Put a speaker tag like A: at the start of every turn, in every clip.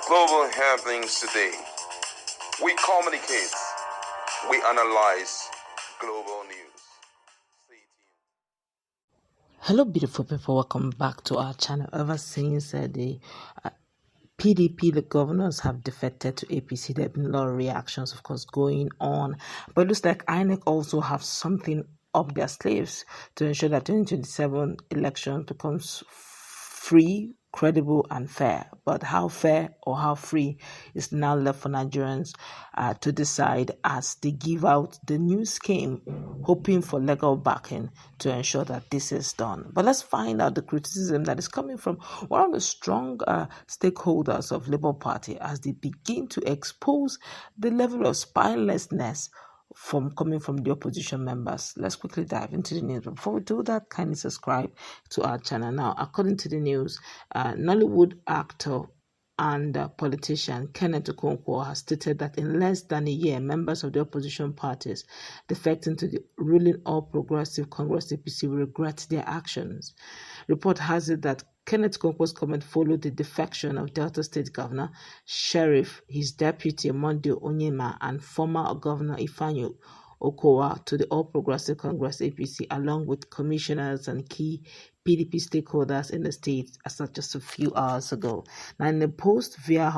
A: Global happenings today. We communicate. We analyze global news. Stay tuned.
B: Hello, beautiful people. Welcome back to our channel. Ever since the PDP, the governors have defected to APC, there have been a lot of reactions, of course, going on. But it looks like INEC also have something up their sleeves to ensure that 2027 election becomes free, credible, and fair. But how fair or how free is now left for Nigerians to decide as they give out the new scheme, hoping for legal backing to ensure that this is done. But let's find out the criticism that is coming from one of the strong stakeholders of Labour Party as they begin to expose the level of spinelessness coming from the opposition members. Let's quickly dive into the news. But before we do that, kindly subscribe to our channel. Now, according to the news, Nollywood actor and politician Kenneth Okonkwo has stated that in less than a year, members of the opposition parties defecting to the ruling All Progressive Congress APC will regret their actions. Report has it that Kenneth Okonkwo's comment followed the defection of Delta State Governor Sheriff, his deputy Monday Onyema, and former Governor Ifeanyi Okowa to the All Progressive Congress APC, along with commissioners and key PDP stakeholders in the state, as of just a few hours ago. Now, in a post via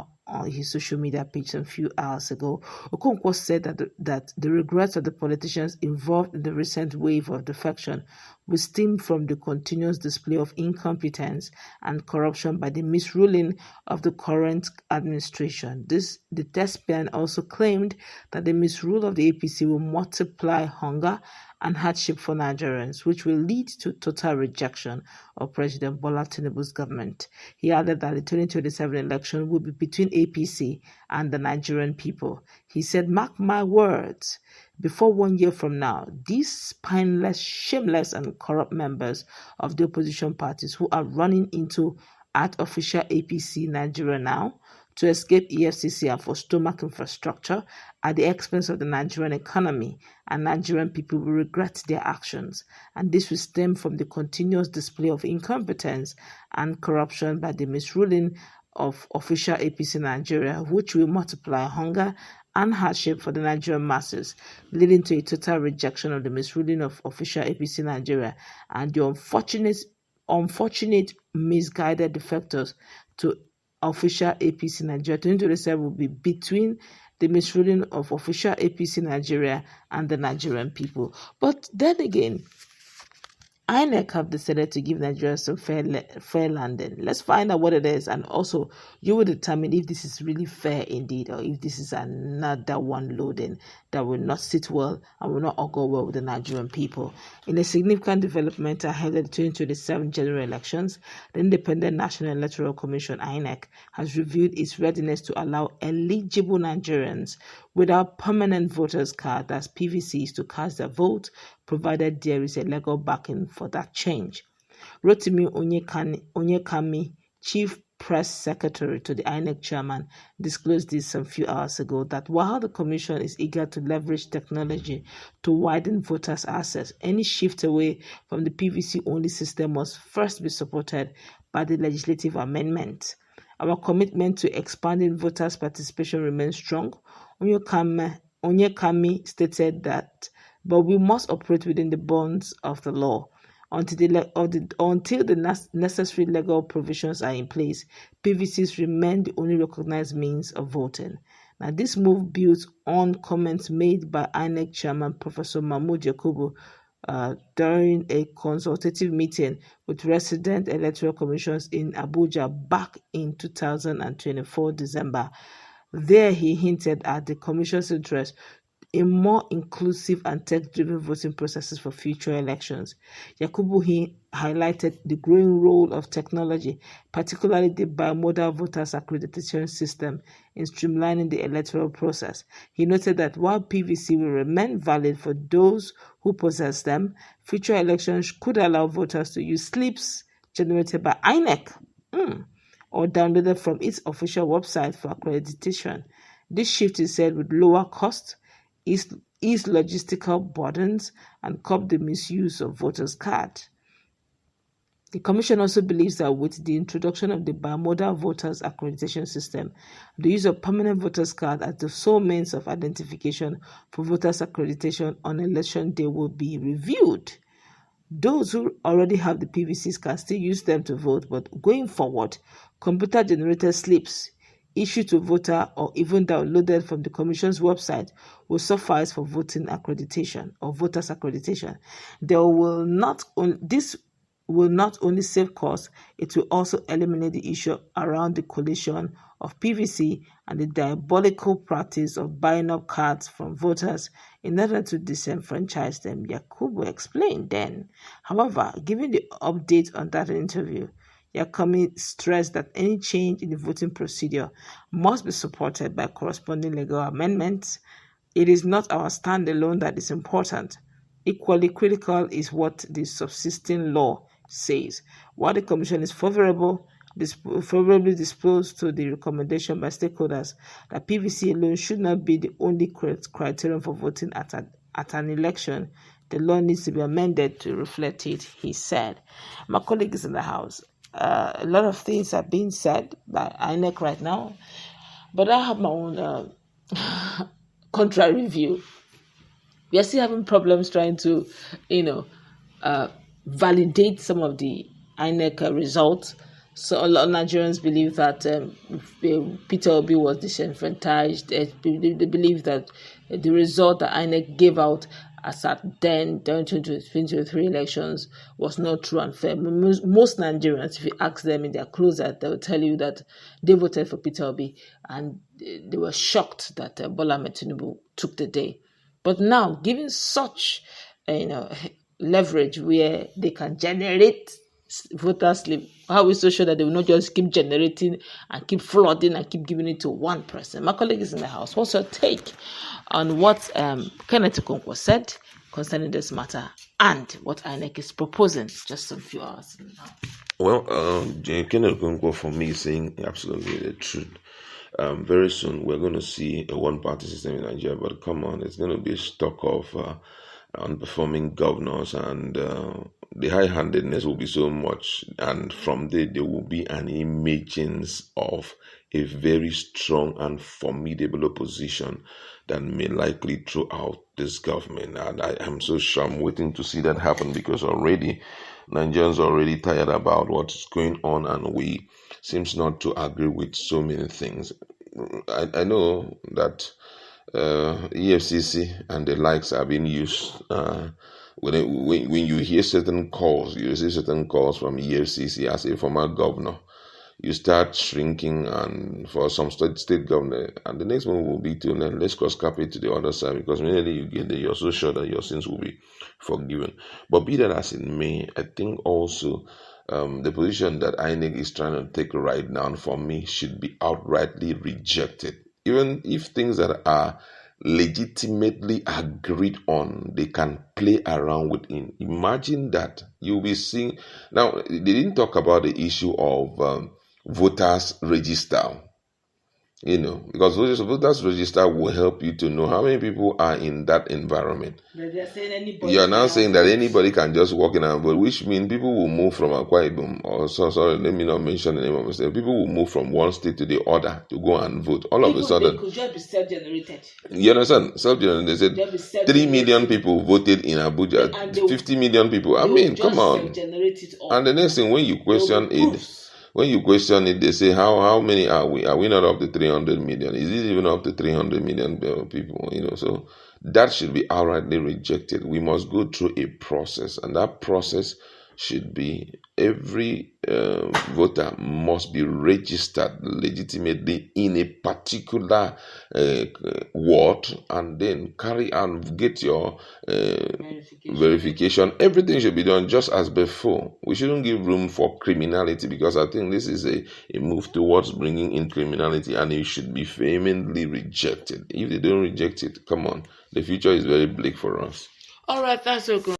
B: his social media page a few hours ago, Okonkwo said that the regrets of the politicians involved in the recent wave of defection will stem from the continuous display of incompetence and corruption by the misruling of the current administration. The thespian also claimed that the misrule of the APC will multiply hunger and hardship for Nigerians, which will lead to total rejection of President Bola Tinubu's government. He added that the 2027 election will be between APC and the Nigerian people. He said, "Mark my words, before 1 year from now, these spineless, shameless, and corrupt members of the opposition parties who are running into at official APC Nigeria now to escape EFCC and for stomach infrastructure at the expense of the Nigerian economy, and Nigerian people will regret their actions. And this will stem from the continuous display of incompetence and corruption by the misruling of official APC Nigeria, which will multiply hunger and hardship for the Nigerian masses, leading to a total rejection of the misruling of official APC Nigeria and the unfortunate misguided defectors to official APC Nigeria. 2027 will be between the misruling of official APC Nigeria and the Nigerian people." But then again, INEC have decided to give Nigerians some fair landing. Let's find out what it is, and also you will determine if this is really fair indeed, or if this is another one loading that will not sit well and will not all go well with the Nigerian people. In a significant development ahead of the 2027 general elections, the Independent National Electoral Commission (INEC) has revealed its readiness to allow eligible Nigerians without permanent voters card, that's PVCs, to cast their vote, provided there is a legal backing for that change. Rotimi Onyekami, Chief Press Secretary to the INEC chairman, disclosed this a few hours ago, that while the commission is eager to leverage technology to widen voters' access, any shift away from the PVC-only system must first be supported by the legislative amendment. Our commitment to expanding voters' participation remains strong. Onyekami stated that, but we must operate within the bounds of the law. Until the necessary legal provisions are in place, PVCs remain the only recognized means of voting. Now, this move builds on comments made by INEC Chairman Professor Mahmood Yakubu during a consultative meeting with resident electoral commissions in Abuja back in 2024 December. There, he hinted at the commission's interest in more inclusive and tech-driven voting processes for future elections. Yakubu highlighted the growing role of technology, particularly the bimodal voters accreditation system, in streamlining the electoral process. He noted that while PVC will remain valid for those who possess them, future elections could allow voters to use slips generated by INEC or downloaded from its official website for accreditation. This shift, he said, would lower costs, ease logistical burdens, and curb the misuse of voters' cards. The Commission also believes that with the introduction of the bimodal voters accreditation system, the use of permanent voters card as the sole means of identification for voters accreditation on election day will be reviewed. Those who already have the PVCs can still use them to vote, but going forward, computer-generated slips issued to voter or even downloaded from the Commission's website will suffice for voting accreditation or voters accreditation. This will not only save costs, it will also eliminate the issue around the collation of PVC and the diabolical practice of buying up cards from voters in order to disenfranchise them, Yakubu explained then. However, giving the update on that interview, Yakumi stressed that any change in the voting procedure must be supported by corresponding legal amendments. It is not our stand alone that is important. Equally critical is what the subsisting law says. While the Commission is favorably disposed to the recommendation by stakeholders that PVC alone should not be the only criterion for voting at an election, the law needs to be amended to reflect it, he said. My colleague is in the house. A lot of things are being said by INEC right now, but I have my own contrary view. We are still having problems trying to, validate some of the INEC results. So a lot of Nigerians believe that Peter Obi was disenfranchised. They believe that the result that INEC gave out as at then, during 2023 elections, was not true and fair. Most Nigerians, if you ask them in their closet, they will tell you that they voted for Peter Obi and they were shocked that Bola Ahmed Tinubu took the day. But now, given such leverage where they can generate voter slip, how are we so sure that they will not just keep generating and keep flooding and keep giving it to one person? My colleague is in the house. What's your take on what Kenneth Okonkwo said concerning this matter and what INEC is proposing just some few hours now?
C: Well, Kenneth Okonkwo, for me, is saying absolutely the truth. Very soon, we're going to see a one-party system in Nigeria, but come on, it's going to be a stock of unperforming governors, and the high-handedness will be so much, and from there will be an emergence of a very strong and formidable opposition that may likely throw out this government. And I am so sure I'm waiting to see that happen, because already Nigerians are already tired about what's going on, and we seems not to agree with so many things. I know that EFCC and the likes are being used. When you hear certain calls, you receive certain calls from EFCC as a former governor, you start shrinking, and for some state governor, and the next move will be to let's cross carpet to the other side, because immediately you get there, you're so sure that your sins will be forgiven. But be that as it may, I think also the position that INEC is trying to take right now, for me, should be outrightly rejected. Even if things that are legitimately agreed on, they can play around within. Imagine that you'll be seeing. Now, they didn't talk about the issue of voters register, because voters register will help you to know how many people are in that environment. You are now saying that anybody can just walk in and vote, which means people will move from Akwa Ibom, sorry, let me not mention the name of the state. People will move from one state to the other to go and vote. All of a sudden,
B: it could just be self-generated.
C: You understand? Self-generated. They said 3 million people voted in Abuja. 50 million people. I mean, come on. And the next thing, when you question it, they say, how many are we? Are we not up to 300 million? Is it even up to 300 million people? So that should be outrightly rejected. We must go through a process, and that process should be every voter must be registered legitimately in a particular ward, and then carry and get your verification. Everything should be done just as before. We shouldn't give room for criminality, because I think this is a move towards bringing in criminality, and it should be vehemently rejected. If they don't reject it, come on, the future is very bleak for us.
B: All right, that's so good.